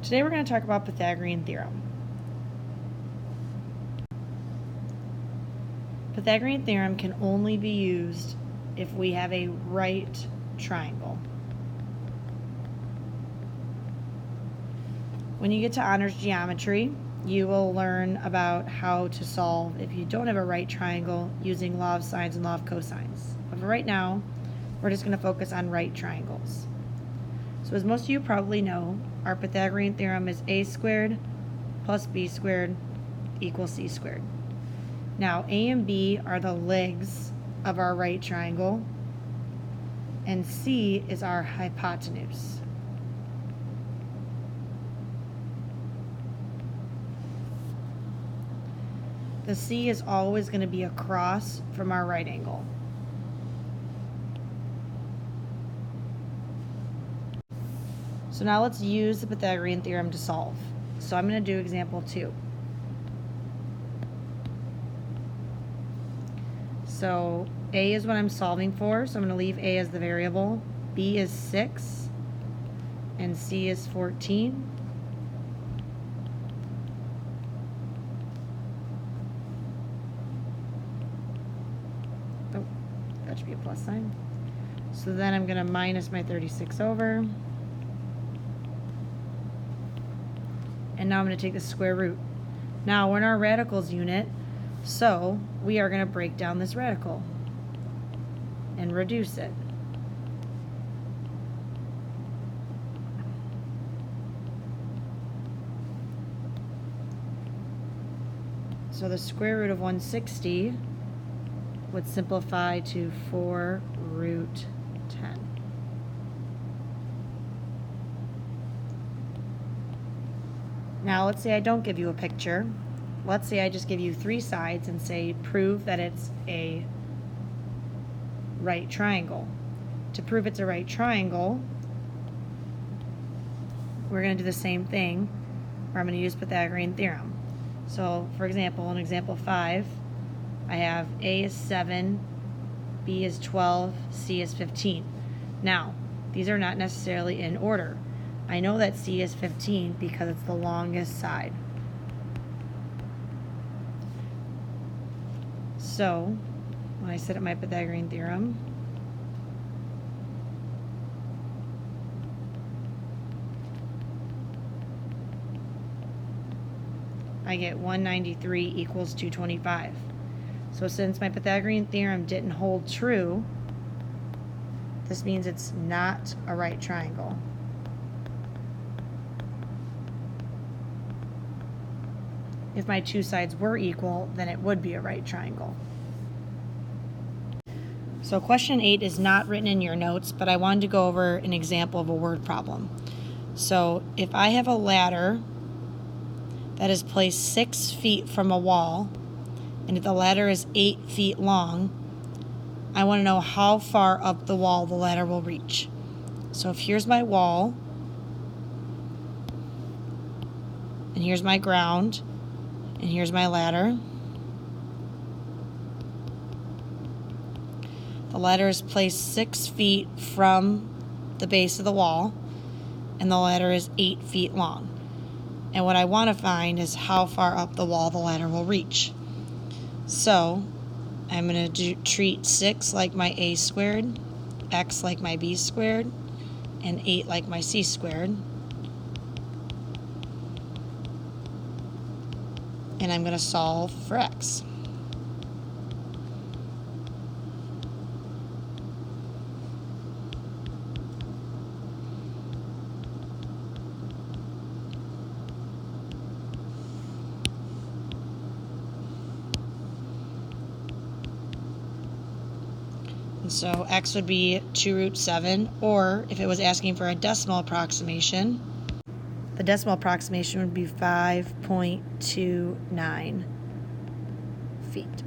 Today we're going to talk about Pythagorean theorem. Pythagorean theorem can only be used if we have a right triangle. When you get to honors geometry, you will learn about how to solve if you don't have a right triangle using law of sines and law of cosines. But for right now, we're just going to focus on right triangles. So as most of you probably know, our Pythagorean theorem is a squared plus b squared equals c squared. Now, a and b are the legs of our right triangle, and c is our hypotenuse. The c is always going to be across from our right angle. So now let's use the Pythagorean theorem to solve. So I'm going to do example 2. So a is what I'm solving for, so I'm going to leave a as the variable. B is 6, and c is 14. Oh, that should be a plus sign. So then I'm going to minus my 36 over. And now I'm going to take the square root. Now we're in our radicals unit, so we are going to break down this radical and reduce it. So the square root of 160 would simplify to 4 root 10. Now let's say I don't give you a picture. Let's say I just give you 3 sides and say prove that it's a right triangle. To prove it's a right triangle, we're going to do the same thing, where I'm going to use Pythagorean theorem. So for example, in example 5, I have a is 7, b is 12, c is 15. Now, these are not necessarily in order. I know that c is 15 because it's the longest side. So, when I set up my Pythagorean theorem, I get 193 equals 225. So since my Pythagorean theorem didn't hold true, this means it's not a right triangle. If my 2 sides were equal, then it would be a right triangle. So question 8 is not written in your notes, but I wanted to go over an example of a word problem. So if I have a ladder that is placed 6 feet from a wall, and if the ladder is 8 feet long, I want to know how far up the wall the ladder will reach. So if here's my wall, and here's my ground, and here's my ladder. The ladder is placed 6 feet from the base of the wall, and the ladder is 8 feet long. And what I want to find is how far up the wall the ladder will reach. So I'm going to treat 6 like my a squared, x like my b squared, and 8 like my c squared. And I'm going to solve for x. And so x would be 2 root 7, or if it was asking for a decimal approximation, the decimal approximation would be 5.29 feet.